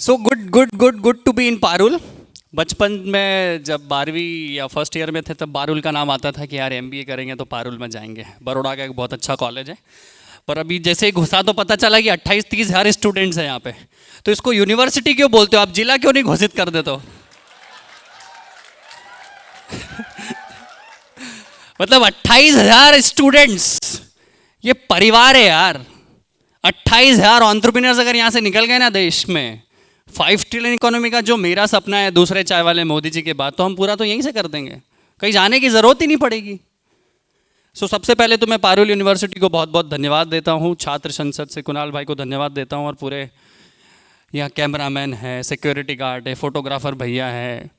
So good good good good to be in Parul. बचपन में जब 12वीं या फर्स्ट ईयर में थे तब पारुल का नाम आता था कि यार एमबीए करेंगे तो पारुल में जाएंगे। बड़ौदा का एक बहुत अच्छा कॉलेज है। पर अभी जैसे ही घुसा तो पता चला कि 28-30 हज़ार स्टूडेंट्स हैं यहाँ पे। तो इसको यूनिवर्सिटी क्यों बोलते हो आप? जिला क्यों नहीं घोषित कर देते हो? मतलब 28,000 स्टूडेंट्स, ये परिवार है यार। 28,000 ऑन्ट्रप्रीनियर्स अगर यहाँ से निकल गए ना देश में, 5 ट्रिलियन इकोनॉमी का जो मेरा सपना है दूसरे चाय वाले मोदी जी के बाद, तो हम पूरा तो यहीं से कर देंगे, कहीं जाने की ज़रूरत ही नहीं पड़ेगी। सबसे पहले तो मैं पारुल यूनिवर्सिटी को बहुत बहुत धन्यवाद देता हूँ। छात्र संसद से कुणाल भाई को धन्यवाद देता हूँ, और पूरे यहाँ कैमरामैन है, सिक्योरिटी गार्ड है, फोटोग्राफर भैया है,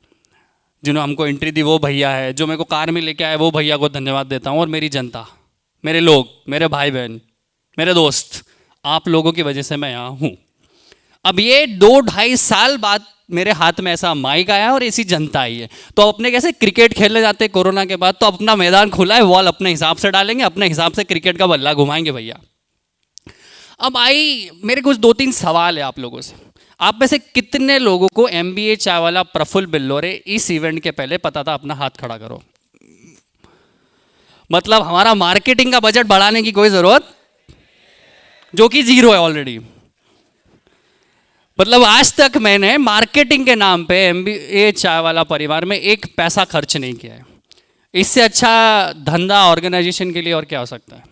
जिन्होंने हमको एंट्री दी वो भैया है, जो मेरे को कार में लेके आए वो भैया को धन्यवाद देता हूँ, और मेरी जनता, मेरे लोग, मेरे भाई बहन, मेरे दोस्त, आप लोगों की वजह से मैं यहाँ हूँ। अब ये 2-2.5 साल बाद मेरे हाथ में ऐसा माइक आया और ऐसी जनता आई है। तो अपने कैसे क्रिकेट खेलने जाते हैं कोरोना के बाद, तो अपना मैदान खुला है, वॉल अपने हिसाब से डालेंगे, अपने हिसाब से क्रिकेट का बल्ला घुमाएंगे भैया। अब आई मेरे कुछ 2-3 सवाल है आप लोगों से। आप में से कितने लोगों को एमबीए चाय वाला प्रफुल्ल बिल्लोरे इस इवेंट के पहले पता था? अपना हाथ खड़ा करो। मतलब हमारा मार्केटिंग का बजट बढ़ाने की कोई जरूरत, जो कि 0 है ऑलरेडी। मतलब आज तक मैंने मार्केटिंग के नाम पे एमबीए चाय वाला परिवार में एक पैसा खर्च नहीं किया है। इससे अच्छा धंधा ऑर्गेनाइजेशन के लिए और क्या हो सकता है?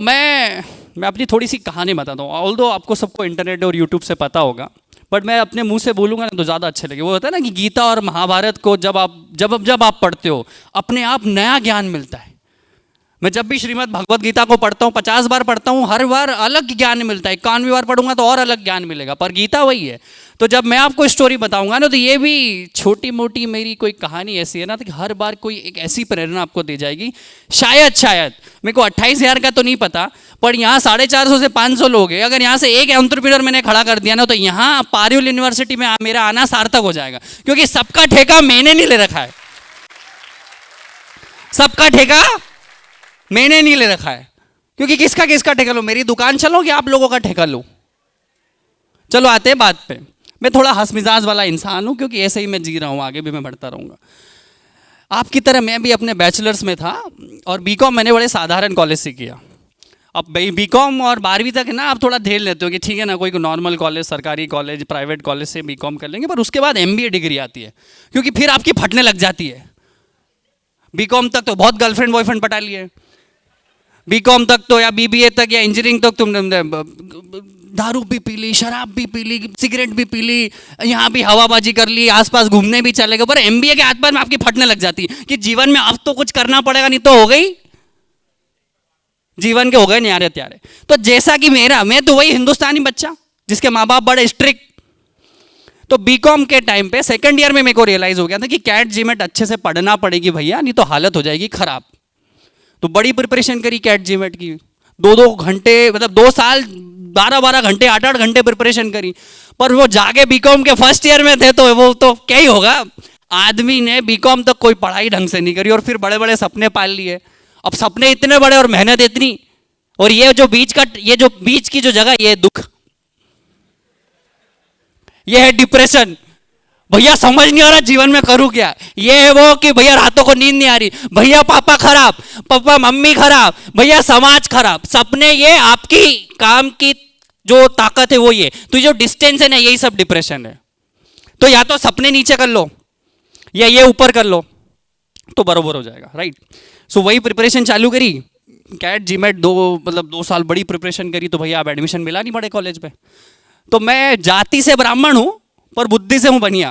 मैं अपनी थोड़ी सी कहानी बताता हूँ। ऑल्दो आपको सबको इंटरनेट और यूट्यूब से पता होगा, बट मैं अपने मुंह से बोलूँगा ना तो ज़्यादा अच्छे लगे। वो होता है ना कि गीता और महाभारत को जब आप पढ़ते हो, अपने आप नया ज्ञान मिलता है। मैं जब भी श्रीमद् भगवत गीता को पढ़ता हूँ, 50 बार पढ़ता हूँ, हर बार अलग ज्ञान मिलता है। 51वीं बार पढ़ूंगा तो और अलग ज्ञान मिलेगा, पर गीता वही है। तो जब मैं आपको स्टोरी बताऊंगा ना, तो ये भी छोटी मोटी मेरी कोई कहानी ऐसी है ना, कि हर बार कोई एक ऐसी प्रेरणा आपको दी जाएगी। शायद मेरे को 28,000 का तो नहीं पता, पर यहाँ 450 से 500 लोग हैं। अगर यहाँ से एक एंटरप्रेन्योर मैंने खड़ा कर दिया ना, तो यहाँ पारुल यूनिवर्सिटी में मेरा आना सार्थक हो जाएगा, क्योंकि सबका ठेका मैंने नहीं ले रखा है। सबका ठेका मैंने नहीं ले रखा है, क्योंकि किसका किसका ठेका लो? मेरी दुकान चलो कि आप लोगों का ठेका लो? चलो आते हैं बात पे। मैं थोड़ा हंस मिजाज वाला इंसान हूं, क्योंकि ऐसे ही मैं जी रहा हूं, आगे भी मैं बढ़ता रहूंगा। आपकी तरह मैं भी अपने बैचलर्स में था, और बीकॉम मैंने बड़े साधारण कॉलेज से किया। अब बीकॉम और 12वीं तक है ना, आप थोड़ा झेल लेते हो कि ठीक है ना, कोई नॉर्मल कॉलेज, सरकारी कॉलेज, प्राइवेट कॉलेज से बीकॉम कर लेंगे, पर उसके बाद एमबीए डिग्री आती है, क्योंकि फिर आपकी फटने लग जाती है। बीकॉम तक तो बहुत गर्लफ्रेंड बॉयफ्रेंड पटा लिए, बीकॉम तक तो या बीबीए तक या इंजीनियरिंग तक तुमने दारू भी पी ली, शराब भी पी ली, सिगरेट भी पी ली, यहाँ भी हवाबाजी कर ली, आसपास घूमने भी चले गए, पर एमबीए के हाथ पर में आपकी फटने लग जाती है कि जीवन में अब तो कुछ करना पड़ेगा, नहीं तो हो गई जीवन के हो गए न्यारे त्यारे। तो जैसा कि मैं तो वही हिंदुस्तानी बच्चा जिसके माँ बाप बड़े स्ट्रिक्ट। तो बीकॉम के टाइम पे सेकंड ईयर में मेरे को रियलाइज हो गया था कि कैट जीमेट अच्छे से पढ़ना पड़ेगी भैया, नहीं तो हालत हो जाएगी खराब। तो बड़ी प्रिपरेशन करी कैट जीमेट की, 2-2 घंटे, मतलब 2 साल 12-12 घंटे, 8-8 घंटे प्रिपरेशन करी। पर वो जाके बीकॉम के फर्स्ट ईयर में थे, तो वो तो क्या ही होगा। आदमी ने बीकॉम तक कोई पढ़ाई ढंग से नहीं करी, और फिर बड़े बड़े सपने पाल लिए। अब सपने इतने बड़े और मेहनत इतनी, और ये जो बीच की जो जगह, ये दुख, ये है डिप्रेशन। भैया समझ नहीं आ रहा जीवन में करूं क्या। ये है वो कि भैया रातों को नींद नहीं आ रही, भैया पापा खराब, पापा मम्मी खराब, भैया समाज खराब, सपने, ये आपकी काम की जो ताकत है वो ये। तो जो डिस्टेंस है ना, यही सब डिप्रेशन है। तो या तो सपने नीचे कर लो या ये ऊपर कर लो, तो बरोबर हो जाएगा, राइट। वही प्रिपरेशन चालू करी, कैट जीमेट 2 साल बड़ी प्रिपरेशन करी। तो भैया अब एडमिशन मिला नहीं बड़े कॉलेज पे। तो मैं जाति से ब्राह्मण हूं, पर बुद्धि से हूं बनिया।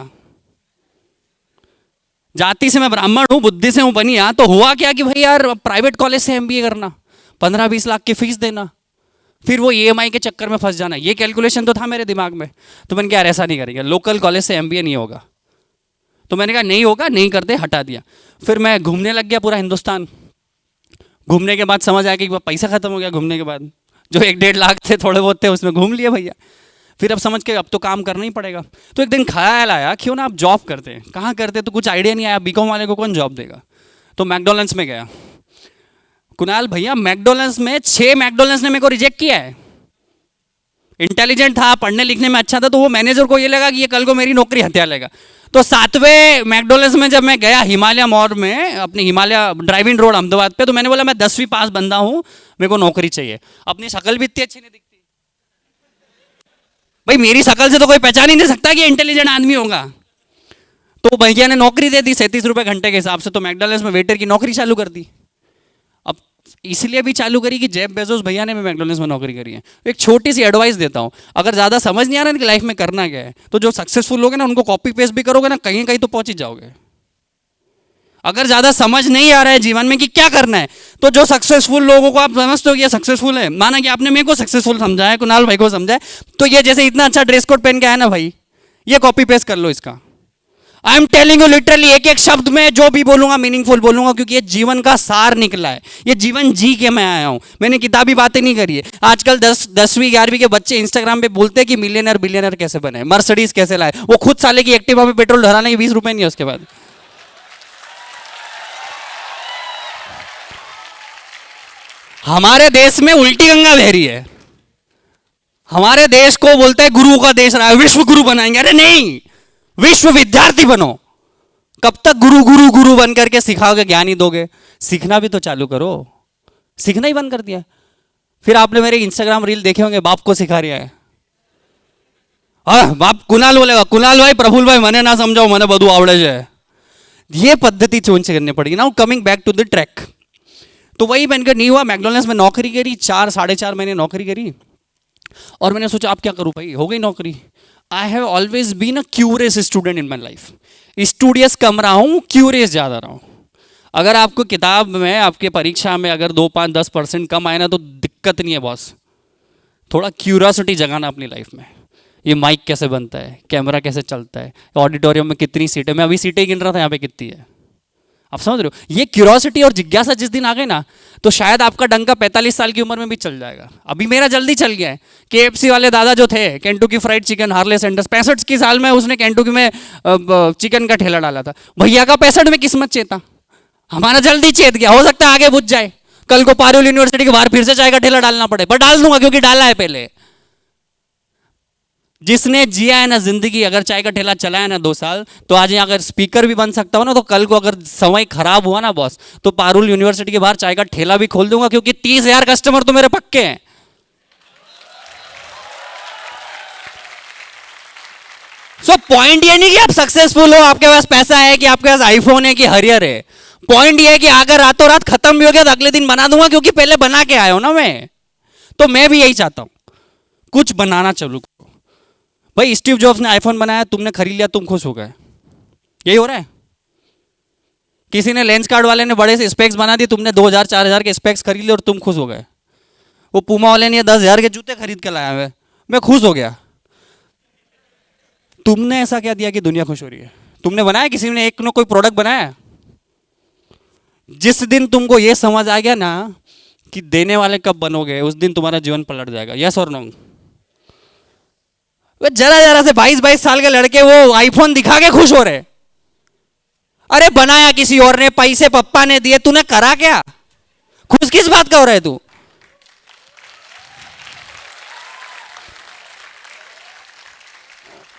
जाति से मैं ब्राह्मण हूं, बुद्धि से हूं बनिया। तो हुआ क्या कि भाई यार, प्राइवेट कॉलेज से एमबीए करना, 15-20 लाख की फीस देना, फिर वो ईएमआई के चक्कर में फंस जाना, ये कैलकुलेशन तो था मेरे दिमाग में। तो मैंने कहा यार ऐसा नहीं करेंगे, लोकल कॉलेज से एमबीए नहीं होगा। तो मैंने कहा नहीं होगा, नहीं करते, हटा दिया। फिर मैं घूमने लग गया पूरा हिंदुस्तान। घूमने के बाद समझ आया कि पैसा खत्म हो गया। घूमने के बाद जो 1-1.5 लाख थे, थोड़े बहुत थे, उसमें घूम लिए भैया। फिर अब समझ के अब तो काम करना ही पड़ेगा। तो एक दिन ख्याल आया क्यों ना आप जॉब करते हैं। कहाँ करते? तो कुछ आइडिया नहीं आया, बीकॉम वाले को कौन जॉब देगा। तो मैकडोनल्ड्स में गया। कुणाल भैया, मैकडोनल्ड्स में 6 मैकडोनल्ड्स ने मेरे को रिजेक्ट किया है। इंटेलिजेंट था, पढ़ने लिखने में अच्छा था, तो वो मैनेजर को ये लगा कि ये कल को मेरी नौकरी हत्या लेगा। तो 7वें मैकडोनल्ड्स में जब मैं गया हिमालय मॉल में, अपनी हिमालय ड्राइविंग रोड अहमदाबाद पे, तो मैंने बोला मैं 10वीं पास बंदा हूँ, मेरे को नौकरी चाहिए। अपनी शक्ल भी इतनी अच्छी नहीं दिखती भाई, मेरी शक्ल से तो कोई पहचान ही नहीं सकता कि इंटेलिजेंट आदमी होगा। तो भैया ने नौकरी दे दी 37 रुपए घंटे के हिसाब से, तो मैकडोनल्ड्स में वेटर की नौकरी चालू कर दी। अब इसलिए भी चालू करी कि जेफ बेजोस भैया ने भी मैकडोनल्ड्स में नौकरी करी है। एक छोटी सी एडवाइस देता हूँ, अगर ज़्यादा समझ नहीं आ रहा है कि लाइफ में करना क्या है, तो जो सक्सेसफुल लोग हैं ना उनको कॉपी पेस्ट भी करोगे ना, कहीं कहीं तो पहुंच ही जाओगे। अगर ज़्यादा समझ नहीं आ रहा है जीवन में कि क्या करना है, तो जो सक्सेसफुल लोगों को आप समझते हो कि ये सक्सेसफुल है, माना कि आपने मेरे को सक्सेसफुल समझा है, कुणाल भाई को समझा है, तो ये जैसे इतना अच्छा ड्रेस कोड पहन के आया ना भाई, ये कॉपी पेस्ट कर लो इसका। आई एम टेलिंग यू लिटरली, एक एक शब्द में जो भी बोलूंगा मीनिंगफुल बोलूंगा, क्योंकि ये जीवन का सार निकला है, ये जीवन जी के मैं आया हूं, मैंने किताबी बातें नहीं करी है। आजकल 10वीं 11वीं के बच्चे इंस्टाग्राम पे बोलते हैं कि मिलियनर बिलियनर कैसे बने, मर्सिडीज कैसे लाए, वो खुद साले की एक्टिवा में पेट्रोल डराने के 20 रुपए नहीं है उसके बाद। हमारे देश में उल्टी गंगा बह रही है, हमारे देश को बोलते हैं गुरु का देश रहा है, विश्व गुरु बनाएंगे। अरे नहीं, विश्व विद्यार्थी बनो। कब तक गुरु गुरु गुरु बन करके सिखाओगे, ज्ञान ही दोगे? सीखना भी तो चालू करो। सीखना ही बंद कर दिया। फिर आपने मेरे इंस्टाग्राम रील देखे होंगे, बाप को सिखा रहा है। बाप कुणाल बोलेगा, कुणाल भाई प्रफुल भाई मने ना समझाओ, मने बधु आवड़े है। ये पद्धति चेंज करनी पड़ेगी। Now coming back to the track, तो वही बनकर नहीं हुआ। मैकडोनल्ड्स में नौकरी करी, 4 साढ़े 4 महीने नौकरी करी, और मैंने सोचा अब क्या करूं भाई, हो गई नौकरी। I have always been a curious student in my life. Studious कम रहा हूं, क्यूरियस ज़्यादा रहा हूं। अगर आपको किताब में, आपके परीक्षा में अगर 2, 5, 10% कम आए ना, तो दिक्कत नहीं है बॉस। थोड़ा क्यूरियोसिटी जगाना अपनी लाइफ में। ये माइक कैसे बनता है, कैमरा कैसे चलता है, ऑडिटोरियम में कितनी सीटें, मैं अभी सीटें गिन रहा था यहाँ पे कितनी है, आप समझ रहे हो? ये क्यूरियोसिटी और जिज्ञासा जिस दिन आ गए ना, तो शायद आपका डंका 45 साल की उम्र में भी चल जाएगा। अभी मेरा जल्दी चल गया है। KFC वाले दादा जो थे, Kentucky fried chicken, Harley Sanders, 65 की साल में उसने केंटुकी में चिकन का ठेला डाला था। भैया का 65 में किस्मत चेता, हमारा जल्दी चेत गया। हो सकता है आगे बुझ जाए, कल को पारुल यूनिवर्सिटी के बाहर फिर से चाय का ठेला डालना पड़े, पर डाल दूंगा क्योंकि डाला है पहले। जिसने जिया है ना जिंदगी, अगर चाय का ठेला चलाया ना 2 साल, तो आज यहाँ अगर स्पीकर भी बन सकता हो ना, तो कल को अगर समय खराब हुआ ना बॉस, तो पारुल यूनिवर्सिटी के बाहर चाय का ठेला भी खोल दूंगा, क्योंकि 30,000 कस्टमर तो मेरे पक्के हैं। सो पॉइंट ये नहीं कि आप सक्सेसफुल हो, आपके पास पैसा है, कि आपके पास आईफोन है, कि हरियर है। पॉइंट ये है कि अगर रातों रात खत्म भी हो गया तो अगले दिन बना दूंगा, क्योंकि पहले बना के आया हूं ना मैं। तो मैं भी यही चाहता हूं, कुछ बनाना चालू करो। भाई स्टीव जॉब्स ने आईफोन बनाया, तुमने खरीद लिया, तुम खुश हो गए, यही हो रहा है। किसी ने लेंस कार्ड वाले ने बड़े से स्पेक्स बना दिए, तुमने 2,000 4,000 के स्पेक्स खरीद लिए और तुम खुश हो गए। वो पूमा वाले ने 10,000 के जूते खरीद के लाया है, मैं खुश हो गया। तुमने ऐसा क्या दिया कि दुनिया खुश हो रही है? तुमने बनाया, किसी ने एक ने कोई प्रोडक्ट बनाया? जिस दिन तुमको ये समझ आ गया ना कि देने वाले कब बनोगे, उस दिन तुम्हारा जीवन पलट जाएगा। यस और नो? जरा जरा से 22-22 साल के लड़के वो आईफोन दिखा के खुश हो रहे। अरे बनाया किसी और ने, पैसे पप्पा ने दिए, तूने करा क्या? खुश किस बात का हो रहा है तू?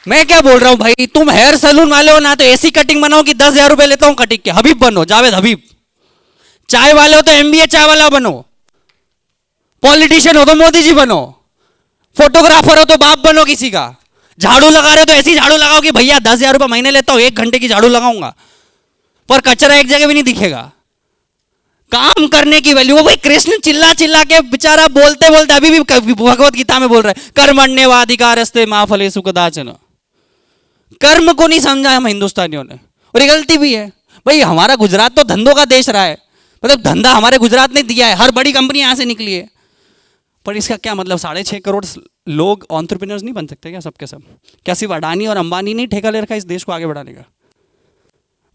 मैं क्या बोल रहा हूं भाई, तुम हेयर सैलून वाले हो ना, तो ऐसी कटिंग बनाओ कि 10,000 रुपए लेता हूं कटिंग के, हबीब बनो, जावेद हबीब। चाय वाले हो तो MBA चाय वाला बनो, पॉलिटिशियन हो तो मोदी जी बनो, फोटोग्राफर हो तो बाप बनो किसी का, झाड़ू लगा रहे हो तो ऐसी झाड़ू लगाओ कि भैया 10,000 रुपए महीने लेता हूं, 1 घंटे की झाड़ू लगाऊंगा, पर कचरा एक जगह भी नहीं दिखेगा। काम करने की वैल्यू। वो भाई कृष्ण चिल्ला चिल्ला के बेचारा बोलते बोलते अभी भी भगवत गीता में बोल रहा है, कर्मण्येवाधिकारस्ते मा फलेषु कदाचन। कर्म को नहीं समझा हम हिंदुस्तानियों ने, और ये गलती भी है। भाई हमारा गुजरात तो धंधों का देश रहा है, मतलब धंधा हमारे गुजरात ने दिया है, हर बड़ी कंपनी यहां से निकली है। पर इसका क्या मतलब 6.5 करोड़ लोग एंटरप्रेन्योर्स नहीं बन सकते क्या? सबके सब क्या सिर्फ अडानी और अंबानी नहीं ठेका ले रखा इस देश को आगे बढ़ाने का?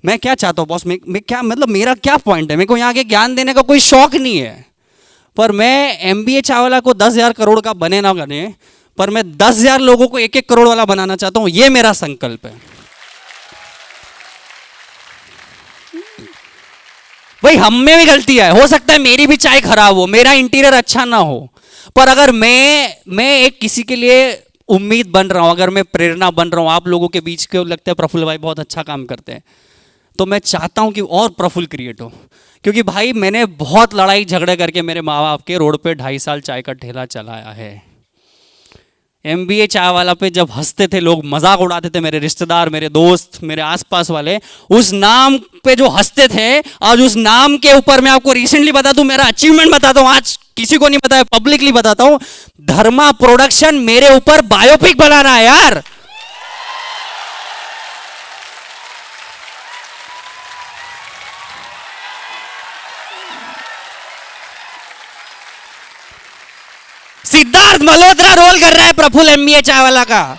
मैं क्या चाहता हूँ बॉस, मैं क्या मतलब, मेरा क्या पॉइंट है? मेरे को यहाँ के ज्ञान देने का कोई शौक नहीं है, पर मैं MBA चावला को 10,000 करोड़ का बने ना बने, पर मैं 10,000 लोगों को 1-1 करोड़ वाला बनाना चाहता हूँ। ये मेरा संकल्प है। भाई हम में भी गलती है, हो सकता है मेरी भी चाय खराब हो, मेरा इंटीरियर अच्छा ना हो, पर अगर मैं एक किसी के लिए उम्मीद बन रहा हूं, अगर मैं प्रेरणा बन रहा हूं, आप लोगों के बीच के लगता है प्रफुल्ल भाई बहुत अच्छा काम करते हैं, तो मैं चाहता हूं कि और प्रफुल्ल क्रिएट हो। क्योंकि भाई मैंने बहुत लड़ाई झगड़े करके मेरे माँ बाप के रोड पे 2.5 साल चाय का ठेला चलाया है। MBA चाय वाला पे जब हंसते थे लोग, मजाक उड़ाते थे, मेरे रिश्तेदार, मेरे दोस्त, मेरे आसपास वाले, उस नाम पे जो हंसते थे, आज उस नाम के ऊपर मैं आपको रिसेंटली बता दूं, मेरा अचीवमेंट बताता हूं, आज किसी को नहीं बताया, पब्लिकली बताता हूं, धर्मा प्रोडक्शन मेरे ऊपर बायोपिक बनाना है यार। सिद्धार्थ मल्होत्रा रोल कर रहा है प्रफुल्ल MBA चाय वाला का।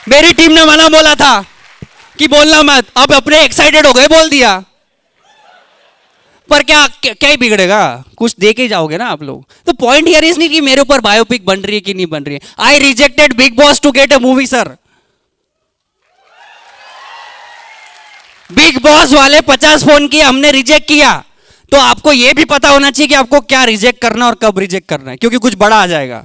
मेरी टीम ने मना बोला था कि बोलना मत, अब अपने एक्साइटेड हो गए, बोल दिया। पर क्या ही बिगड़ेगा, कुछ दे के जाओगे ना आप लोग। तो पॉइंट हियर इज नहीं कि मेरे ऊपर बायोपिक बन रही है कि नहीं बन रही है। I rejected Bigg Boss to get a movie sir. Bigg Boss वाले 50 फोन किए, हमने रिजेक्ट किया। तो आपको यह भी पता होना चाहिए कि आपको क्या रिजेक्ट करना और कब रिजेक्ट करना है, क्योंकि कुछ बड़ा आ जाएगा।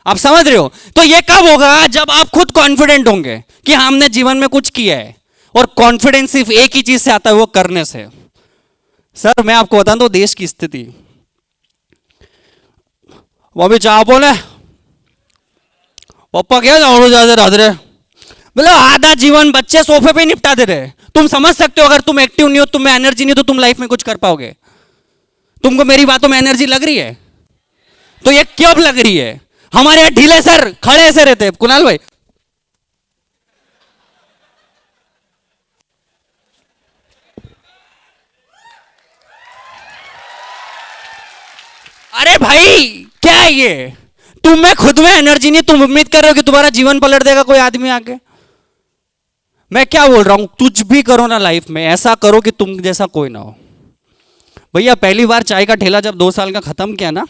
आप समझ रहे हो? तो ये कब होगा? जब आप खुद कॉन्फिडेंट होंगे कि हमने जीवन में कुछ किया है। और कॉन्फिडेंस सिर्फ एक ही चीज से आता है, वो करने से। सर मैं आपको बता दूं देश की स्थिति, वो भी चाह बोले पापा क्या झाड़ू ज्यादा रात रहे, बोले आधा जीवन बच्चे सोफे पे निपटा दे रहे। तुम समझ सकते हो, अगर तुम एक्टिव नहीं हो, तुम में एनर्जी नहीं, तो तुम लाइफ में कुछ कर पाओगे? तुमको मेरी बातों में एनर्जी लग रही है? तो ये क्यों लग रही है? हमारे यहां ढीले सर खड़े ऐसे रहते हैं। कुणाल भाई, अरे भाई क्या है ये? तुम में खुद में एनर्जी नहीं, तुम उम्मीद कर रहे हो कि तुम्हारा जीवन पलट देगा कोई आदमी आके? मैं क्या बोल रहा हूं, कुछ भी करो ना लाइफ में, ऐसा करो कि तुम जैसा कोई ना हो। भैया पहली बार चाय का ठेला जब 2 साल का खत्म किया ना,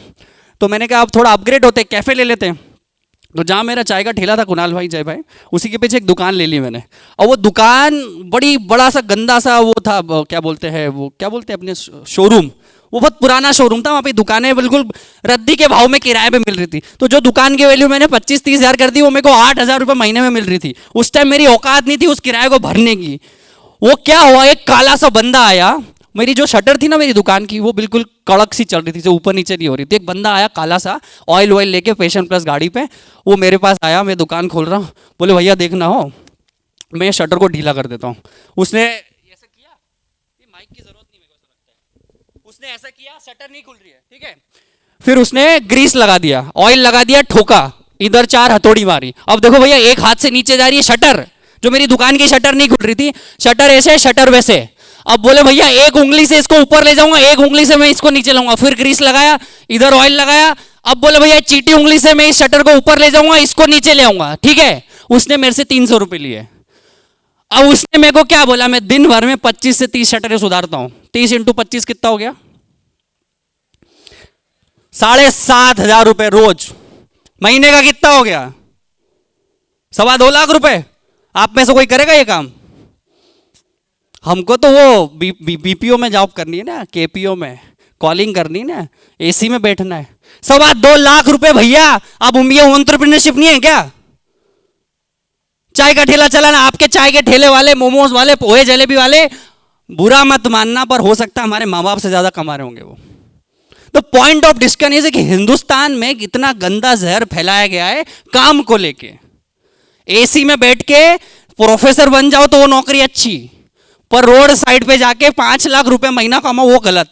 तो मैंने कहा अब थोड़ा अपग्रेड होते, कैफे ले लेते हैं। तो जहाँ मेरा चाय का ठेला था, कुणाल भाई जय भाई, उसी के पीछे एक दुकान ले ली मैंने। और वो दुकान बड़ा सा गंदा सा वो था, क्या बोलते हैं अपने शोरूम, वो बहुत पुराना शोरूम था। वहाँ पे दुकानें बिल्कुल रद्दी के भाव में किराए पे मिल रही थी। तो जो दुकान की वैल्यू मैंने 25-30 हज़ार कर दी, वो मेरे को 8,000 रुपये महीने में मिल रही थी। उस टाइम मेरी औकात नहीं थी उस किराए को भरने की। वो क्या हुआ, एक काला सा बंदा आया, मेरी जो शटर थी ना मेरी दुकान की, वो बिल्कुल कड़क सी चल रही थी, जो ऊपर नीचे नहीं हो रही थी। एक बंदा आया काला सा, ऑयल लेके पैशन प्लस गाड़ी पे, वो मेरे पास आया, मैं दुकान खोल रहा हूँ, बोले भैया देखना हो मैं शटर को ढीला कर देता हूँ। उसने ऐसा किया, ये माइक की जरूरत नहीं, मेरे को लगता है उसने ऐसा किया, शटर नहीं खुल रही है, ठीक है। फिर उसने ग्रीस लगा दिया, ऑयल लगा दिया, ठोका, इधर 4 हथौड़ी मारी। अब देखो भैया एक हाथ से नीचे जा रही है शटर, जो मेरी दुकान की शटर नहीं खुल रही थी, शटर ऐसे शटर वैसे। अब बोले भैया एक उंगली से इसको ऊपर ले जाऊंगा, एक उंगली से मैं इसको नीचे लाऊंगा। फिर ग्रीस लगाया, इधर ऑयल लगाया। अब बोले भैया चीटी उंगली से मैं इस शटर को ऊपर ले जाऊंगा, इसको नीचे ले आऊंगा, ठीक है। उसने मेरे से 300 रुपए लिए। अब उसने मेरे को क्या बोला, मैं दिन भर में 25 से 30 शटरें सुधारता हूं। 30 × 25 कितना हो गया? 7,500 रुपए रोज। महीने का कितना हो गया? 2.25 लाख रुपए। आप में से कोई करेगा ये काम? हमको तो वो BPO में जॉब करनी है ना, KPO में कॉलिंग करनी है ना, AC में बैठना है। 2.25 लाख रुपए भैया। अब ये एंटरप्रेन्योरशिप नहीं है क्या? चाय का ठेला चलाना। आपके चाय के ठेले वाले, मोमोज वाले, पोहे जलेबी वाले, बुरा मत मानना, पर हो सकता है हमारे माँ बाप से ज्यादा कमा रहे होंगे वो। तो पॉइंट ऑफ डिस्कशन है कि हिंदुस्तान में कितना गंदा जहर फैलाया गया है काम को लेके। AC में बैठ के प्रोफेसर बन जाओ तो वो नौकरी अच्छी, पर रोड साइड पे जाके 5 लाख रुपए महीना कमाओ वो गलत।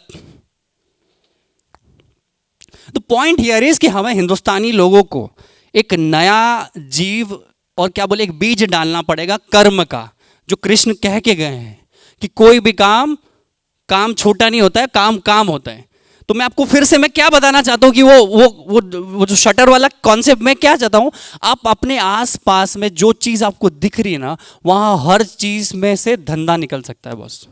तो पॉइंट हियर इज कि हमें हिंदुस्तानी लोगों को एक नया जीव और क्या बोले एक बीज डालना पड़ेगा कर्म का, जो कृष्ण कह के गए हैं कि कोई भी काम छोटा नहीं होता है, काम होता है। तो मैं आपको फिर से मैं क्या बताना चाहता हूं कि वो जो शटर वाला कॉन्सेप्ट मैं क्या चाहता हूं, आप अपने आसपास में जो चीज आपको दिख रही है ना, वहां हर चीज में से धंधा निकल सकता है बॉस।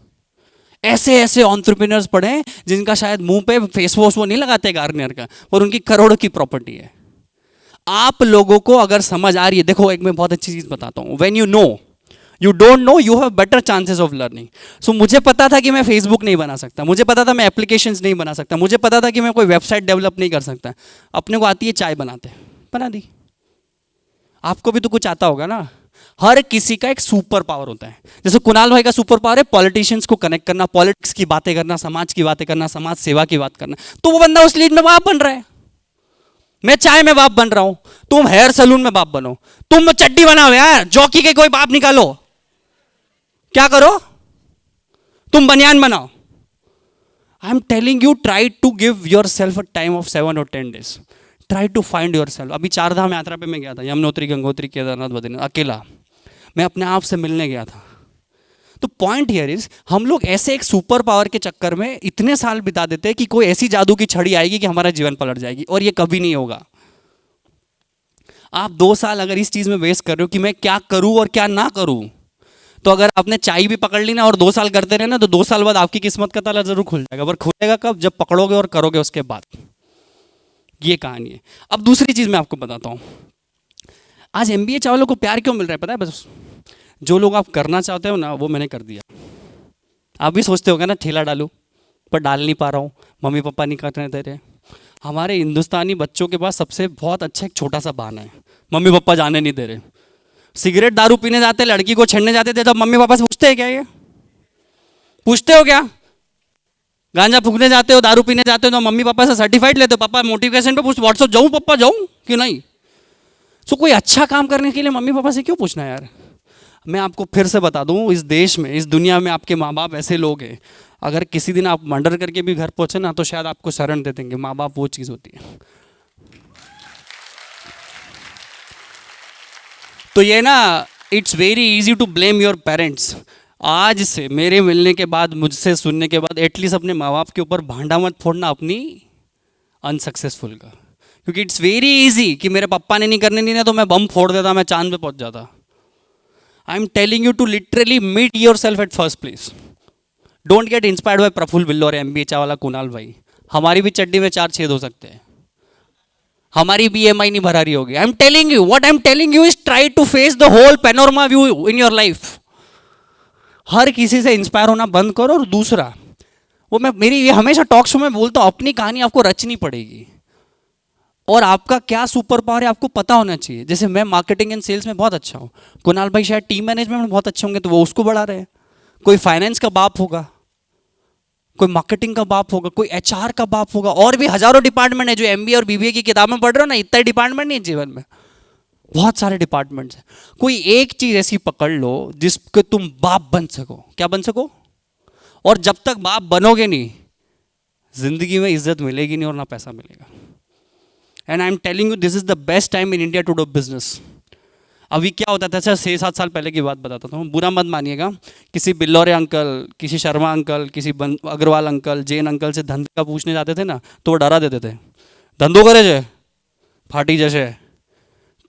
ऐसे एंटरप्रेन्योर्स पढ़े जिनका शायद मुंह पे फेस वॉश वो नहीं लगाते गार्नियर का, पर उनकी करोड़ों की प्रॉपर्टी है। आप लोगों को अगर समझ आ रही है, देखो एक मैं बहुत अच्छी चीज बताता हूं, when you know you don't know, you have better chances of learning. So मुझे पता था कि मैं फेसबुक नहीं बना सकता, मुझे पता था मैं एप्लीकेशंस नहीं बना सकता, मुझे पता था कि मैं कोई वेबसाइट डेवलप नहीं कर सकता. अपने को आती है चाय बनाते, बना दी. आपको भी तो कुछ आता होगा ना. हर किसी का एक सुपर पावर होता है. जैसे कुणाल भाई का सुपर पावर है पॉलिटिशियंस को कनेक्ट करना, पॉलिटिक्स की बातें करना, समाज की बातें करना, समाज सेवा की बात करना. तो वो बंदा उस लीड में बाप बन रहा है. मैं चाय में बाप बन रहा हूं, तुम हेयर सलून में बाप बनो. तुम चड्डी बनाओ यार, जॉकी के कोई बाप निकालो. क्या करो, तुम बनियान बनाओ. I am telling you, try to give yourself a time of 7 or 10 days. Try to find yourself. अभी 4 धाम यात्रा पे मैं गया था, यमुनोत्री, गंगोत्री, केदारनाथ, बद्रीनाथ, अकेला. मैं अपने आप से मिलने गया था. तो पॉइंट हियर इज, हम लोग ऐसे एक सुपर पावर के चक्कर में इतने साल बिता देते हैं कि कोई ऐसी जादू की छड़ी आएगी कि हमारा जीवन पलट जाएगी, और ये कभी नहीं होगा. आप 2 साल अगर इस चीज में वेस्ट कर रहे हो कि मैं क्या करूं और क्या ना करूं, तो अगर आपने चाय भी पकड़ ली ना और 2 साल करते रहे ना, तो 2 साल बाद आपकी किस्मत का ताला जरूर खुल जाएगा. पर खुलेगा कब? जब पकड़ोगे और करोगे उसके बाद. ये कहानी है. अब दूसरी चीज मैं आपको बताता हूं. आज एमबीए चावलों को प्यार क्यों मिल रहा है पता है? बस जो लोग आप करना चाहते हो ना, वो मैंने कर दिया. आप भी सोचते होगे ना ठेला डालूं, पर डाल नहीं पा रहा हूँ, मम्मी पापा नहीं करने दे रहे. हमारे हिंदुस्तानी बच्चों के पास सबसे बहुत अच्छा एक छोटा सा बहाना है, मम्मी पापा जाने नहीं दे रहे. सिगरेट दारू पीने जाते, लड़की को छेड़ने जाते थे, तब मम्मी पापा से पूछते हैं क्या? ये पूछते हो क्या? गांजा फूकने जाते हो, दारू पीने जाते हो, तो मम्मी पापा से सर्टिफाइड लेते हो? पापा मोटिवेशन पे पूछ, व्हाट्सअप जाऊँ पापा, जाऊँ कि नहीं? सो कोई अच्छा काम करने के लिए मम्मी पापा से क्यों पूछना यार? मैं आपको फिर से बता दूं, इस देश में, इस दुनिया में आपके माँ बाप ऐसे लोग हैं, अगर किसी दिन आप मर्डर करके भी घर पहुंचे ना, तो शायद आपको शरण दे देंगे. माँ बाप वो चीज़ होती है. तो ये ना, it's very easy to blame your parents. आज से मेरे मिलने के बाद, मुझसे सुनने के बाद, एटलीस्ट अपने माँ बाप के ऊपर भांडा मत फोड़ना अपनी अनसक्सेसफुल का. क्योंकि इट्स वेरी इजी कि मेरे पापा ने नहीं करने दिया तो मैं बम फोड़ देता, मैं चांद पे पहुंच जाता. I am telling you to literally meet yourself at first place. Don't get inspired by Praful Billo और एमबीए चावला, कुणाल भाई. हमारी भी चड्डी में 4 छेद हो सकते हैं, हमारी भी ईएमआई नहीं भरा रही होगी. I am telling you, what I am telling you is try to face the whole panorama view in your life. हर किसी से इंस्पायर होना बंद करो. और दूसरा, वो मैं मेरी ये हमेशा टॉक शो में बोलता हूँ, अपनी कहानी आपको रचनी पड़ेगी. और आपका क्या सुपर पावर है आपको पता होना चाहिए. जैसे मैं मार्केटिंग एंड सेल्स में बहुत अच्छा हूँ, कुणाल भाई शायद टीम मैनेजमेंट में बहुत अच्छे होंगे, तो वो उसको बढ़ा रहे हैं. कोई फाइनेंस का बाप होगा, कोई मार्केटिंग का बाप होगा, कोई एचआर का बाप होगा, और भी हजारों डिपार्टमेंट है. जो एमबीए और बीबीए की किताबें पढ़ रहे हो ना, इतना डिपार्टमेंट नहीं है जीवन में, बहुत सारे डिपार्टमेंट्स हैं. कोई एक चीज ऐसी पकड़ लो जिसके तुम बाप बन सको. क्या बन सको? और जब तक बाप बनोगे नहीं, जिंदगी में इज्जत मिलेगी नहीं और ना पैसा मिलेगा. And I am telling you, this is the best time in India to do business. अभी क्या होता था, अच्छा 6-7 साल पहले की बात बताता हूँ, बुरा मत मानिएगा. किसी बिल्लौरे अंकल, किसी शर्मा अंकल, किसी अग्रवाल अंकल, जैन अंकल से धंधे का पूछने जाते थे ना, तो वो डरा देते थे. धंधो करे छे फाटी जैसे,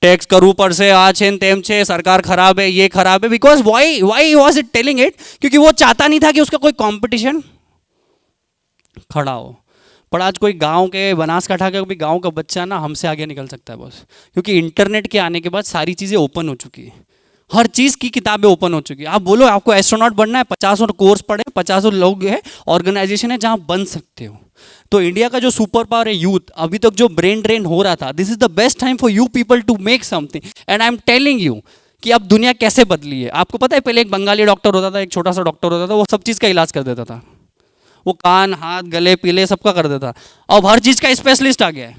टैक्स करू पर से, आ छे तेम छे, सरकार खराब है, ये खराब है. Because why was it telling it? क्योंकि वो चाहता नहीं था कि उसका कोई कॉम्पिटिशन खड़ा हो. पर आज कोई गांव के, बनासकाठा का कोई गांव का बच्चा ना हमसे आगे निकल सकता है बस. क्योंकि इंटरनेट के आने के बाद सारी चीज़ें ओपन हो चुकी है, हर चीज़ की किताबें ओपन हो चुकी है. आप बोलो आपको एस्ट्रोनॉट बनना है, 50 कोर्स पढ़े, 50 लोग हैं, ऑर्गेनाइजेशन है जहाँ बन सकते हो. तो इंडिया का जो सुपर पावर है यूथ, अभी तक जो ब्रेन ड्रेन हो रहा था, this is the best time for you people to make something. And I am telling you कि अब दुनिया कैसे बदली है. आपको पता है, पहले एक बंगाली डॉक्टर होता था, एक छोटा सा डॉक्टर होता था, वो सब चीज़ का इलाज कर देता था. वो कान, हाथ, गले, पीले सबका कर देता. अब हर चीज का स्पेशलिस्ट आ गया है.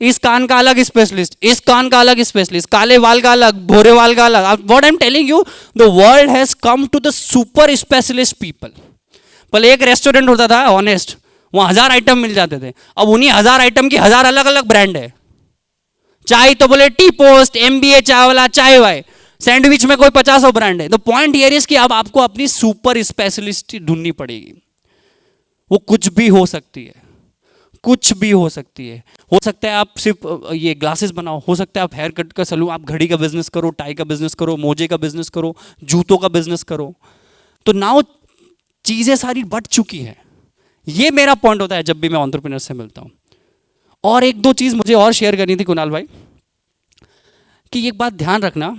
इस कान का अलग स्पेशलिस्ट, इस कान का अलग स्पेशलिस्ट, काले वाल का अलग, भूरे वाल का अलग. What I am telling you, the world has come to the super specialist people. पहले एक रेस्टोरेंट होता था ऑनेस्ट, वहाँ 1000 आइटम मिल जाते थे. अब उन्हीं 1000 आइटम की 1000 अलग अलग ब्रांड है. चाय तो बोले टी पोस्ट, एमबीए चावला, चाय वाय. सैंडविच में कोई 50 ब्रांड है. द पॉइंट हियर इज कि अब आपको अपनी सुपर स्पेशलिस्ट ढूंढनी पड़ेगी. वो कुछ भी हो सकती है, कुछ भी हो सकती है. हो सकता है आप सिर्फ ये ग्लासेस बनाओ, हो सकता है आप हेयर कट का सलून, आप घड़ी का बिजनेस करो, टाई का बिजनेस करो, मोजे का बिजनेस करो, जूतों का बिजनेस करो. तो नाउ चीजें सारी बढ़ चुकी है. ये मेरा पॉइंट होता है जब भी मैं एंटरप्रेन्योर से मिलता हूं. और एक दो चीज मुझे और शेयर करनी थी कुणाल भाई, कि एक बात ध्यान रखना,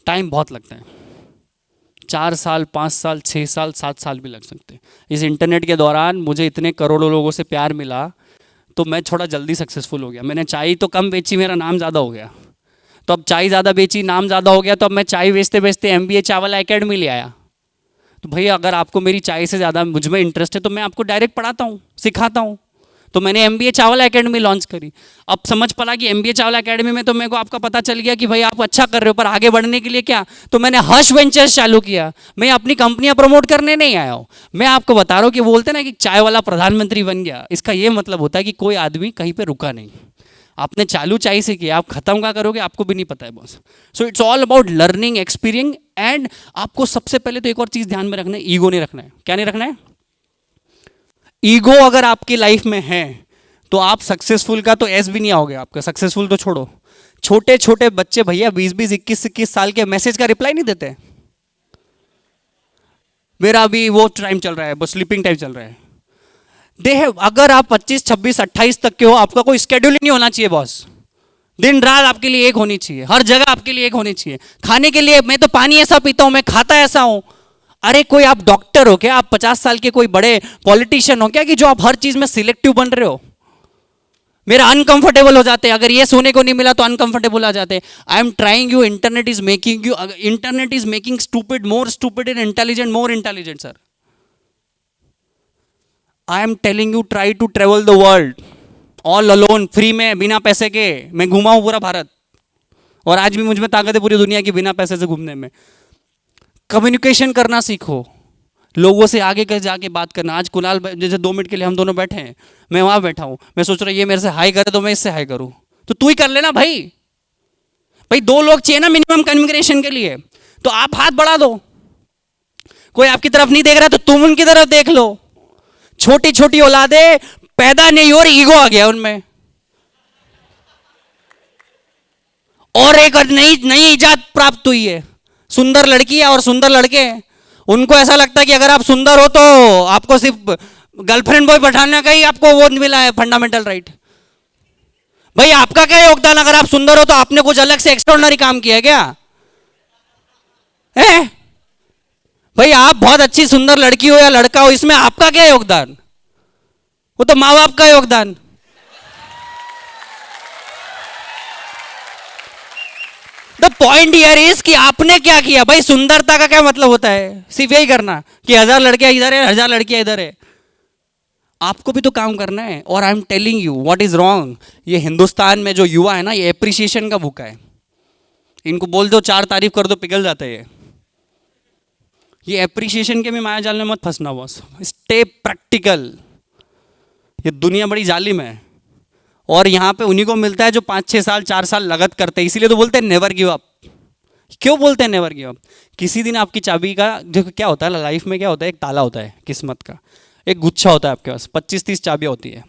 टाइम बहुत लगता है. 4 साल, 5 साल, 6 साल, 7 साल भी लग सकते हैं। इस इंटरनेट के दौरान मुझे इतने करोड़ों लोगों से प्यार मिला, तो मैं थोड़ा जल्दी सक्सेसफुल हो गया। मैंने चाय तो कम बेची, मेरा नाम ज़्यादा हो गया। तो अब चाय ज़्यादा बेची, नाम ज़्यादा हो गया, तो अब मैं चाय बेचते बेचते MBA चावला एकेडमी ले आया। तो भैया अगर आपको मेरी चाय से ज़्यादा मुझ में इंटरेस्ट है तो मैं आपको डायरेक्ट पढ़ाता हूँ, सिखाता हूँ। तो मैंने MBA चावला एकेडमी लॉन्च करी। अब समझ पड़ा कि MBA चावला एकेडमी में तो मेरे को आपका पता चल गया कि भाई आप अच्छा कर रहे हो, पर आगे बढ़ने के लिए क्या, तो मैंने हर्ष वेंचर्स चालू किया। मैं अपनी कंपनियां प्रमोट करने नहीं आया हूँ, मैं आपको बता रहा हूँ कि बोलते ना कि चाय वाला प्रधानमंत्री बन गया, इसका ये मतलब होता है कि कोई आदमी कहीं पर रुका नहीं। आपने चालू चाय से किया, आप खत्म क्या करोगे आपको भी नहीं पता है boss. So it's all about learning, experience. And आपको सबसे पहले तो एक और चीज ध्यान में रखना है, ईगो नहीं रखना है। क्या नहीं रखना है? ईगो अगर आपकी लाइफ में है तो आप सक्सेसफुल का तो एस भी नहीं आओगे आपका। सक्सेसफुल तो छोड़ो, छोटे छोटे बच्चे भैया 20-20, 21-21 साल के मैसेज का रिप्लाई नहीं देते। मेरा अभी वो टाइम चल रहा है, बस स्लीपिंग टाइम चल रहा है। अगर आप 25, 26, 28 तक के हो, आपका कोई स्केड्यूल ही नहीं होना चाहिए बॉस। दिन रात आपके लिए एक होनी चाहिए, हर जगह आपके लिए एक होनी चाहिए। खाने के लिए मैं तो पानी ऐसा पीता हूं, मैं खाता ऐसा हूं। अरे कोई आप डॉक्टर हो क्या? आप 50 साल के कोई बड़े पॉलिटिशियन हो क्या कि जो आप हर चीज में सिलेक्टिव बन रहे हो? मेरा अनकंफर्टेबल हो जाते हैं, अगर ये सोने को नहीं मिला तो अनकंफर्टेबल आ जाते हैं। I am trying you, internet is making stupid more stupid and intelligent more intelligent sir. I am telling you, try to travel the world all alone, free में, बिना पैसे के। मैं घूमा हूं पूरा भारत, और आज भी मुझ में ताकत है पूरी दुनिया की बिना पैसे से घूमने में। कम्युनिकेशन करना सीखो, लोगों से आगे कर जाके बात करना। आज कुणाल जैसे 2 मिनट के लिए हम दोनों बैठे हैं, मैं वहां बैठा हूं, मैं सोच रहा हूं ये मेरे से हाई करे तो मैं इससे हाई करूं, तो तू ही कर लेना भाई। भाई 2 लोग चाहिए ना मिनिमम कम्युनिकेशन के लिए, तो आप हाथ बढ़ा दो। कोई आपकी तरफ नहीं देख रहा तो तुम उनकी तरफ देख लो। छोटी छोटी औलादे पैदा नहीं हो रही, ईगो आ गया उनमें। और एक नई नई इजाद प्राप्त हुई है, सुंदर लड़की और सुंदर लड़के हैं। उनको ऐसा लगता है कि अगर आप सुंदर हो तो आपको सिर्फ गर्लफ्रेंड बॉय बैठाने का ही आपको वो मिला है फंडामेंटल राइट। भाई आपका क्या योगदान? अगर आप सुंदर हो तो आपने कुछ अलग से एक्स्ट्राऑर्डिनरी काम किया क्या है? भाई आप बहुत अच्छी सुंदर लड़की हो या लड़का हो, इसमें आपका क्या योगदान? वो तो माँ बाप का योगदान। द पॉइंट हियर इज कि आपने क्या किया। भाई सुंदरता का क्या मतलब होता है? सिर्फ यही करना कि 1000 लड़कियां इधर है, 1000 लड़कियां इधर है। आपको भी तो काम करना है। और आई am telling you what is wrong. ये हिंदुस्तान में जो युवा है ना, ये एप्रिसिएशन का भूखा है। इनको बोल दो 4 तारीफ कर दो, पिघल जाते हैं। ये एप्रिसिएशन के भी माया जाल में मत फंसना बॉस, स्टे प्रैक्टिकल। ये दुनिया बड़ी जालिम है, और यहाँ पे उन्हीं को मिलता है जो 5-6 साल 4 साल लगत करते हैं। इसीलिए तो बोलते हैं नेवर गिव अप। क्यों बोलते हैं नेवर गिव अप? किसी दिन आपकी चाबी का जो क्या होता है लाइफ में, क्या होता है, एक ताला होता है किस्मत का, एक गुच्छा होता है आपके पास, 25-30 चाबियाँ होती है।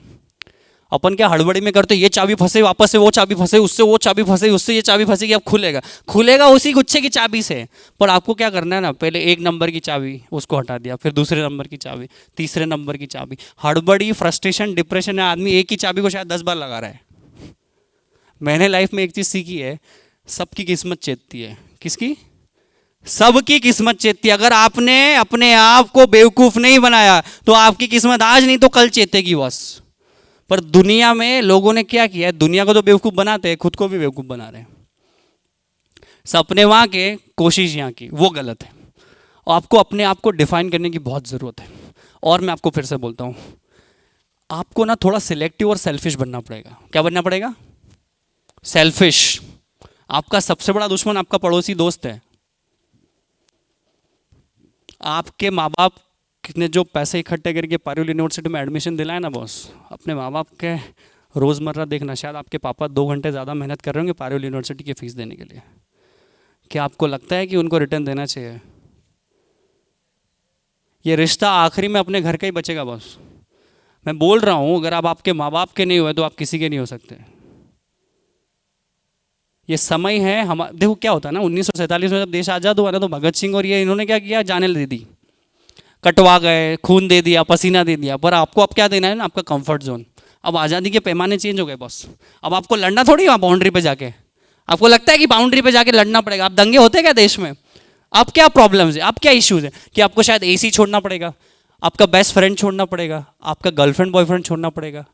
अपन क्या हड़बड़ी में करते, ये चाबी फंसे, वापस से वो चाबी फंसे, उससे वो चाबी फंसे, उससे ये चाबी फंसेगी, अब खुलेगा खुलेगा उसी गुच्छे की चाबी से। पर आपको क्या करना है ना, पहले 1 नंबर की चाबी उसको हटा दिया, फिर दूसरे नंबर की चाबी, तीसरे नंबर की चाबी। हड़बड़ी, फ्रस्ट्रेशन, डिप्रेशन है, आदमी एक ही चाबी को शायद 10 बार लगा रहा है। मैंने लाइफ में एक चीज़ सीखी है, सबकी किस्मत चेतती है। किसकी? सबकी किस्मत चेतती है। अगर आपने अपने आप को बेवकूफ़ नहीं बनाया तो आपकी किस्मत आज नहीं तो कल चेतेगी बस। पर दुनिया में लोगों ने क्या किया है, दुनिया को तो बेवकूफ़ बनाते हैं, खुद को भी बेवकूफ़ बना रहे हैं। सपने वहाँ के, कोशिश यहाँ की, वो गलत है। और आपको अपने आप को डिफाइन करने की बहुत ज़रूरत है। और मैं आपको फिर से बोलता हूँ, आपको ना थोड़ा सिलेक्टिव और सेल्फिश बनना पड़ेगा। क्या बनना पड़ेगा? सेल्फिश। आपका सबसे बड़ा दुश्मन आपका पड़ोसी दोस्त है। आपके माँ बाप ने जो पैसे इकट्ठे करके पारुल यूनिवर्सिटी में एडमिशन दिलाया ना बॉस, अपने माँ बाप के रोज़मर्रा देखना, शायद आपके पापा 2 घंटे ज़्यादा मेहनत कर रहे होंगे पारुल यूनिवर्सिटी की फ़ीस देने के लिए। क्या आपको लगता है कि उनको रिटर्न देना चाहिए? ये रिश्ता आखिरी में अपने घर का ही बचेगा बॉस। मैं बोल रहा हूँ, अगर आप आपके माँ बाप के नहीं हुए तो आप किसी के नहीं हो सकते। ये समय है हम, देखो क्या होता है ना, 1947 में जब देश आज़ाद हुआ ना, तो भगत सिंह और ये इन्होंने क्या किया, जाने दे दी, कटवा गए, खून दे दिया, पसीना दे दिया। पर आपको अब क्या देना है ना, आपका कंफर्ट जोन। अब आज़ादी के पैमाने चेंज हो गए बॉस। अब आपको लड़ना थोड़ी वहाँ बाउंड्री पे जाके। आपको लगता है कि बाउंड्री पे जाके लड़ना पड़ेगा? आप दंगे होते क्या देश में? आप क्या प्रॉब्लम्स है, आप क्या इश्यूज है कि आपको शायद एसी छोड़ना पड़ेगा, आपका बेस्ट फ्रेंड छोड़ना पड़ेगा, आपका गर्लफ्रेंड बॉयफ्रेंड छोड़ना पड़ेगा।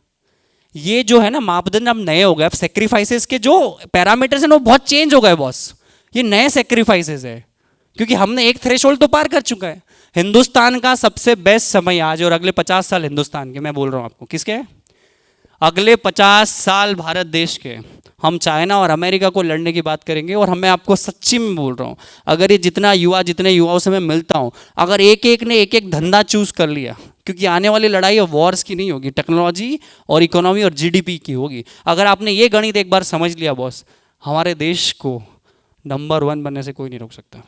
ये जो है ना मापदंड अब नए हो गए, अब सेक्रीफाइसेस के जो पैरामीटर्स हैं वो बहुत चेंज हो गए बॉस। ये नए सेक्रीफाइसेस है क्योंकि हमने एक थ्रेशोल्ड तो पार कर चुका है। हिंदुस्तान का सबसे बेस्ट समय आज और अगले 50 साल हिंदुस्तान के, मैं बोल रहा हूं आपको किसके, अगले 50 साल भारत देश के। हम चाइना और अमेरिका को लड़ने की बात करेंगे और मैं आपको सच्ची में बोल रहा हूँ, अगर ये जितने युवाओं से मैं मिलता हूँ, अगर एक एक ने एक एक धंधा चूज कर लिया, क्योंकि आने वाली लड़ाई वॉर्स की नहीं होगी, टेक्नोलॉजी और इकोनॉमी और जीडीपी की होगी। अगर आपने ये गणित एक बार समझ लिया बॉस, हमारे देश को नंबर 1 बनने से कोई नहीं रोक सकता।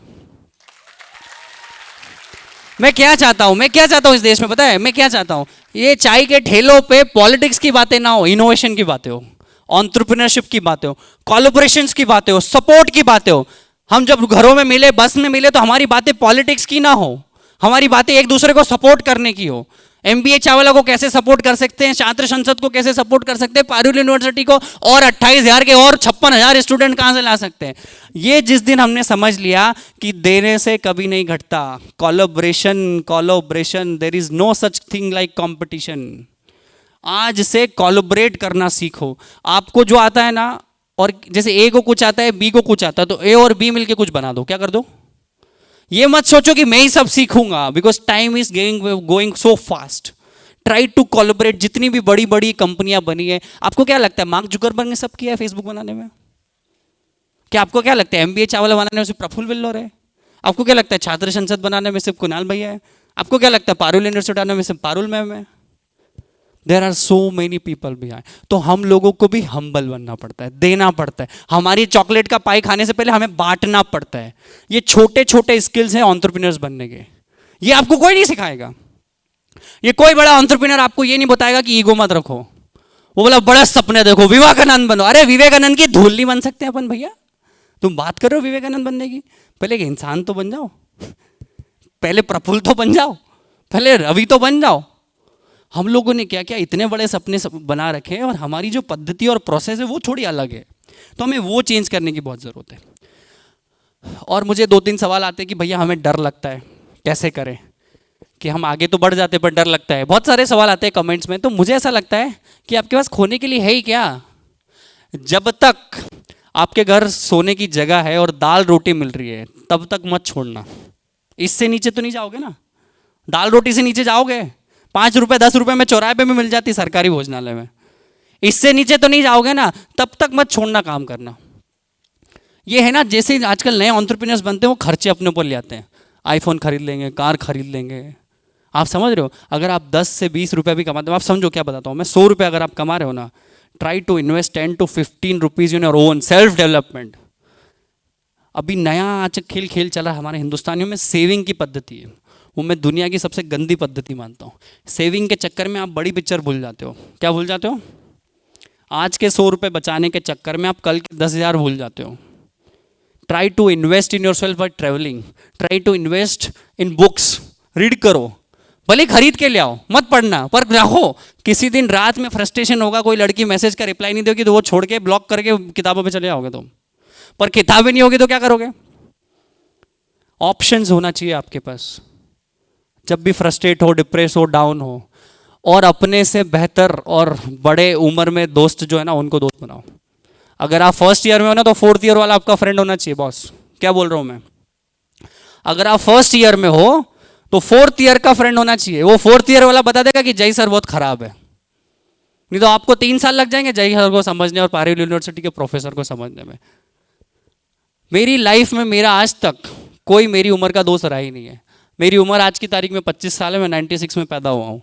मैं क्या चाहता हूं इस देश में, पता है मैं क्या चाहता हूं? ये चाय के ठेलों पे पॉलिटिक्स की बातें ना हो, इनोवेशन की बातें हो, एंटरप्रेन्योरशिप की बातें हो, कोलैबोरेशंस की बातें हो, सपोर्ट की बातें हो। हम जब घरों में मिले, बस में मिले, तो हमारी बातें पॉलिटिक्स की ना हो, हमारी बातें एक दूसरे को सपोर्ट करने की हो। एमबीए चावला को कैसे सपोर्ट कर सकते हैं, छात्र संसद को कैसे सपोर्ट कर सकते हैं, पारुल यूनिवर्सिटी को और 28,000 के और 56,000 स्टूडेंट कहां से ला सकते हैं। ये जिस दिन हमने समझ लिया कि देने से कभी नहीं घटता, collaboration, there is no such thing like competition. आज से कोलैबोरेट करना सीखो। आपको जो आता है ना, और जैसे ए को कुछ आता है, बी को कुछ आता है, तो ए और बी मिलके कुछ बना दो, क्या कर दो। ये मत सोचो कि मैं ही सब सीखूंगा, because time is going so fast. Try to collaborate. जितनी भी बड़ी बड़ी कंपनियां बनी है, आपको क्या लगता है मार्क जुकरबर्ग ने सब किया है फेसबुक बनाने में? क्या आपको क्या लगता है एमबीए चावला बनाने में सिर्फ प्रफुल्ल वेल्लोर है? आपको क्या लगता है छात्र संसद बनाने में सिर्फ कुणाल भैया है? आपको क्या लगता है पारुल यूनिवर्सिटी बनाने में सिर्फ पारुल मैम है? There are so many people behind. तो हम लोगों को भी हम्बल बनना पड़ता है, देना पड़ता है। हमारी चॉकलेट का पाई खाने से पहले हमें बांटना पड़ता है। ये छोटे छोटे स्किल्स हैं एंटरप्रेन्योर्स बनने के, ये आपको कोई नहीं सिखाएगा। ये कोई बड़ा एंटरप्रेन्योर आपको ये नहीं बताएगा कि ईगो मत रखो, वो बोला बड़े सपने देखो, विवेकानंद बनो। अरे विवेकानंद की धूल नहीं बन सकते अपन भैया। तुम बात कर रहे हो विवेकानंद बनने की, पहले एक इंसान तो बन जाओ, पहले प्रफुल्ल तो बन जाओ, पहले रवि तो बन जाओ। हम लोगों ने क्या क्या इतने बड़े सपने बना रखे हैं, और हमारी जो पद्धति और प्रोसेस है वो थोड़ी अलग है, तो हमें वो चेंज करने की बहुत ज़रूरत है। और मुझे 2-3 सवाल आते हैं कि भैया हमें डर लगता है, कैसे करें कि हम आगे तो बढ़ जाते पर डर लगता है। बहुत सारे सवाल आते हैं कमेंट्स में, तो मुझे ऐसा लगता है कि आपके पास खोने के लिए है ही क्या। जब तक आपके घर सोने की जगह है और दाल रोटी मिल रही है, तब तक मत छोड़ना। इससे नीचे तो नहीं जाओगे ना, दाल रोटी से नीचे जाओगे, 5 रुपए 10 रुपए में चौराहे पे भी मिल जाती सरकारी भोजनालय में, इससे नीचे तो नहीं जाओगे ना, तब तक मत छोड़ना काम करना। ये है ना, जैसे आजकल नए एंटरप्रेन्योर्स बनते हैं वो खर्चे अपने ऊपर ले आते हैं, आईफोन खरीद लेंगे, कार खरीद लेंगे। आप समझ रहे हो, अगर आप 10 से 20 रुपये भी कमाते हो, आप समझो क्या बताता हूँ मैं, 100 रुपये अगर आप कमा रहे हो ना, try to invest 10 to 15 rupees in your own self development. अभी नया आज खेल चला है हमारे हिंदुस्तानियों में, सेविंग की पद्धति है, वो मैं दुनिया की सबसे गंदी पद्धति मानता हूँ। सेविंग के चक्कर में आप बड़ी पिक्चर भूल जाते हो। क्या भूल जाते हो? आज के 100 रुपये बचाने के चक्कर में आप कल के 10,000 भूल जाते हो। Try to invest in yourself by travelling, try to invest in books, read करो, भले खरीद के ले आओ, मत पढ़ना पर रखो। किसी दिन रात में फ्रस्ट्रेशन होगा, कोई लड़की मैसेज का रिप्लाई नहीं देगी, तो वो छोड़ के ब्लॉक करके किताबों पे चले आओगे तुम, पर किताबें नहीं होगी तो क्या करोगे? ऑप्शंस होना चाहिए आपके पास जब भी फ्रस्ट्रेट हो, डिप्रेस हो, डाउन हो। और अपने से बेहतर और बड़े उम्र में दोस्त जो है ना, उनको दोस्त बनाओ। अगर आप फर्स्ट ईयर में हो ना, तो 4th ईयर वाला आपका फ्रेंड होना चाहिए बॉस। क्या बोल रहा हूं मैं? अगर आप फर्स्ट ईयर में हो तो 4th ईयर का फ्रेंड होना चाहिए। वो 4th ईयर वाला बता देगा कि जय सर बहुत खराब है, नहीं तो आपको 3 साल लग जाएंगे जय सर को समझने और पारुल यूनिवर्सिटी के प्रोफेसर को समझने में। मेरी लाइफ में मेरा आज तक कोई मेरी उम्र का दोस्त रहा ही नहीं है। मेरी उम्र आज की तारीख में 25 साल है, मैं 96 में पैदा हुआ हूँ।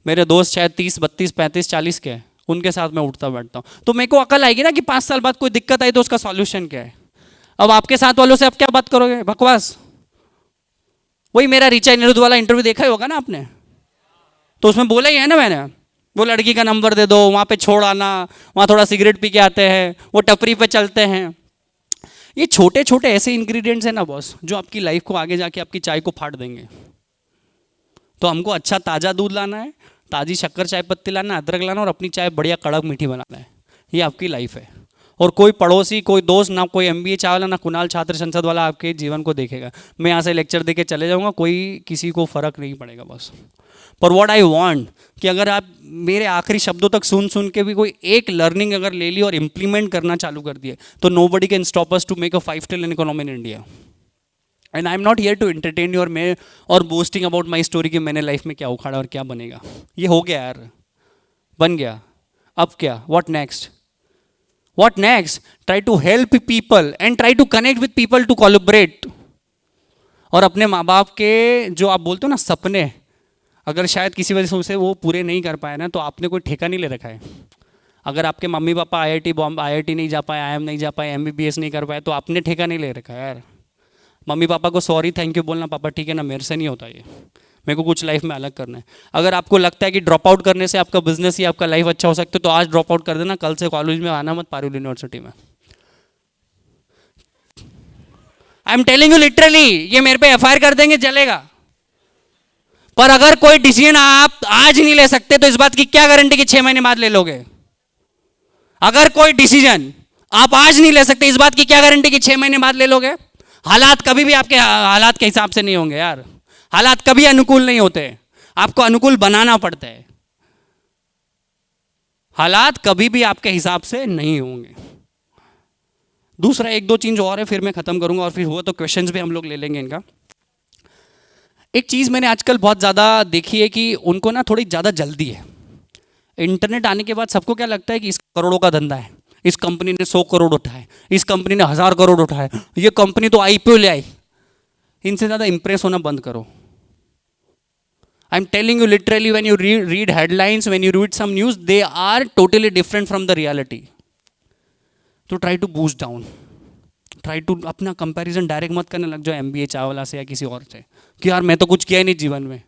मेरे दोस्त शायद 30, 32, 35, 40 के हैं, उनके साथ मैं उठता बैठता हूँ। तो मेरे को अकल आएगी ना कि 5 साल बाद कोई दिक्कत आई तो उसका सॉल्यूशन क्या है। अब आपके साथ वालों से आप क्या बात करोगे? बकवास। वही मेरा ऋचा अनिरुद्ध वाला इंटरव्यू देखा ही होगा ना आपने, तो उसमें बोला ही है ना मैंने, वो लड़की का नंबर दे दो, वहाँ पे छोड़ आना, वहाँ थोड़ा सिगरेट पी के आते हैं, वो टपरी पे चलते हैं। ये छोटे छोटे ऐसे इंग्रेडिएंट्स हैं ना बॉस, जो आपकी लाइफ को आगे जाके आपकी चाय को फाड़ देंगे। तो हमको अच्छा ताज़ा दूध लाना है, ताज़ी शक्कर चाय पत्ती लाना है, अदरक लाना और अपनी चाय बढ़िया कड़क मीठी बनाना है। ये आपकी लाइफ है। और कोई पड़ोसी, कोई दोस्त, ना कोई एमबीए चाय वाला, ना कुणाल छात्र संसद वाला आपके जीवन को देखेगा। मैं यहाँ से लेक्चर दे के चले जाऊँगा, कोई किसी को फर्क नहीं पड़ेगा बस। पर व्हाट आई वांट कि अगर आप मेरे आखिरी शब्दों तक सुन सुन के भी कोई एक लर्निंग अगर ले ली और इम्प्लीमेंट करना चालू कर दिए, तो nobody can stop us to make a 5 trillion economy in India. And I am not here to entertain you और बोस्टिंग अबाउट माई स्टोरी कि मैंने लाइफ में क्या उखाड़ा और क्या बनेगा। ये हो गया यार, बन गया, अब क्या, what next? What next? Try to help people and try to connect with people to collaborate. और अपने माँ बाप के जो आप बोलते हो ना सपने, अगर शायद किसी वजह से उसे वो पूरे नहीं कर पाए ना, तो आपने कोई ठेका नहीं ले रखा है। अगर आपके mummy papa IIT Bombay, IIT नहीं जा पाए, आईएम नहीं जा पाए, एमबीबीएस नहीं कर पाए, तो आपने ठेका नहीं ले रखा है यार। मम्मी पापा को सॉरी थैंक यू बोलना, पापा ठीक है ना, मेरे से नहीं होता ये, मेरे को कुछ लाइफ में अलग करना है। अगर आपको लगता है कि ड्रॉप आउट करने से आपका बिजनेस या आपका लाइफ अच्छा हो सकता है, तो आज ड्रॉप आउट कर देना, कल से कॉलेज में आना मत पारुल यूनिवर्सिटी में। आई एम टेलिंग यू लिटरली, ये मेरे पे एफआईआर कर देंगे चलेगा, पर अगर कोई डिसीजन आप आज नहीं ले सकते, तो इस बात की क्या गारंटी कि 6 महीने बाद ले लोगे? अगर कोई डिसीजन आप आज नहीं ले सकते, इस बात की क्या गारंटी कि 6 महीने बाद ले लोगे? हालात कभी भी आपके हालात के हिसाब से नहीं होंगे यार, हालात कभी अनुकूल नहीं होते, आपको अनुकूल बनाना पड़ता है। हालात कभी भी आपके हिसाब से नहीं होंगे। दूसरा 1-2 चीज और है, फिर मैं खत्म करूंगा, और फिर हुआ तो क्वेश्चंस भी हम लोग ले लेंगे इनका। एक चीज मैंने आजकल बहुत ज्यादा देखी है कि उनको ना थोड़ी ज्यादा जल्दी है। इंटरनेट आने के बाद सबको क्या लगता है कि इस करोड़ों का धंधा है, इस कंपनी ने 100 करोड़ उठाए, इस कंपनी ने 1000 करोड़ उठाए, ये कंपनी तो आईपीओ ले आई। इनसे ज्यादा इंप्रेस होना बंद करो। I'm telling you literally, when you read headlines, when you read some news, they are totally different from the reality. तो try to boost down. Try to अपना comparison डायरेक्ट मत करने लग जाओ एमबीए चावला से या किसी और से कि यार मैं तो कुछ किया ही नहीं जीवन में।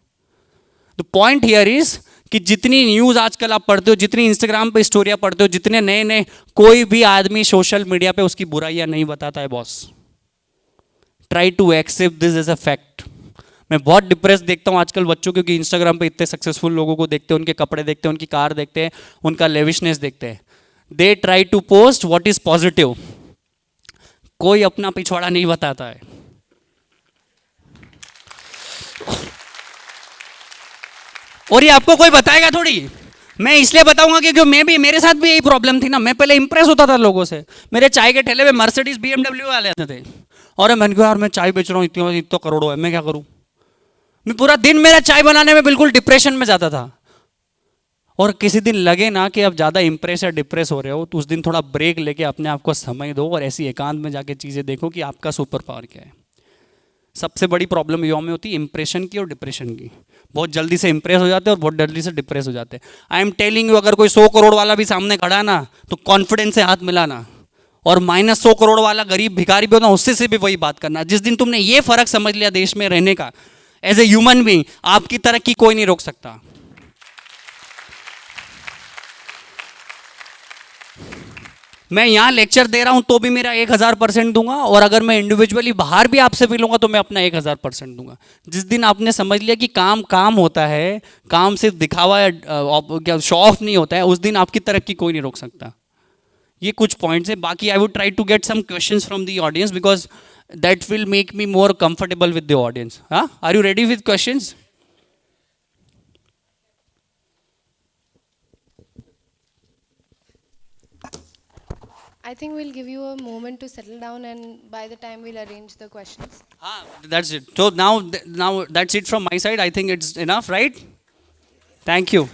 The point here is कि जितनी न्यूज़ आजकल आप पढ़ते हो, जितनी इंस्टाग्राम पे स्टोरियाँ पढ़ते हो, जितने नए नए, कोई भी आदमी सोशल मीडिया पे उसकी बुराइयाँ नहीं बताता है boss. Try to accept this as a fact. मैं बहुत डिप्रेस देखता हूँ आजकल बच्चों, क्योंकि इंस्टाग्राम पे इतने सक्सेसफुल लोगों को देखते हैं, उनके कपड़े देखते हैं, उनकी कार देखते हैं, उनका लेविशनेस देखते हैं। They try to post what is positive, कोई अपना पिछवाड़ा नहीं बताता है। और ये आपको कोई बताएगा थोड़ी, मैं इसलिए बताऊंगा क्योंकि मैं भी, मेरे साथ भी यही प्रॉब्लम थी ना। मैं पहले इंप्रेस होता था लोगों से, मेरे चाय के ठेले पे मर्सिडीज बीएमडब्ल्यू वाले आते थे, और मैंने कहा यार मैं चाय बेच रहा हूँ, इतना करोड़ों है, मैं क्या करूँ? मैं पूरा दिन मेरा चाय बनाने में बिल्कुल डिप्रेशन में जाता था। और किसी दिन लगे ना कि अब ज़्यादा इंप्रेस या डिप्रेस हो रहे हो, तो उस दिन थोड़ा ब्रेक लेके अपने आप को समय दो और ऐसी एकांत में जाके चीज़ें देखो कि आपका सुपर पावर क्या है। सबसे बड़ी प्रॉब्लम युवाओं में होती है इंप्रेशन की और डिप्रेशन की। बहुत जल्दी से इंप्रेस हो जाते हैं और बहुत जल्दी से डिप्रेस हो जाते हैं। आई एम टेलिंग यू, अगर कोई 100 करोड़ वाला भी सामने खड़ा ना, तो कॉन्फिडेंस से हाथ मिलाना, और -100 करोड़ वाला गरीब भिखारी भी होना, उससे से भी वही बात करना। जिस दिन तुमने ये फर्क समझ लिया देश में रहने का, एज ए ह्यूमन बीइंग, आपकी तरक्की कोई नहीं रोक सकता। मैं यहाँ लेक्चर दे रहा हूं तो भी मेरा 1000% दूंगा, और अगर मैं इंडिविजुअली बाहर भी आपसे मिलूंगा तो मैं अपना 1000% दूंगा। जिस दिन आपने समझ लिया कि काम काम होता है, काम सिर्फ दिखावा या शो ऑफ नहीं होता है, उस दिन आपकी तरक्की कोई नहीं रोक सकता। ये कुछ पॉइंट्स है। बाकी I would try to get some questions from the audience, because that will make me more comfortable with the audience. Are you ready with questions? I think we'll give you a moment to settle down, and by the time we'll arrange the questions. That's it. So now that's it from my side. I think it's enough, right? Thank you.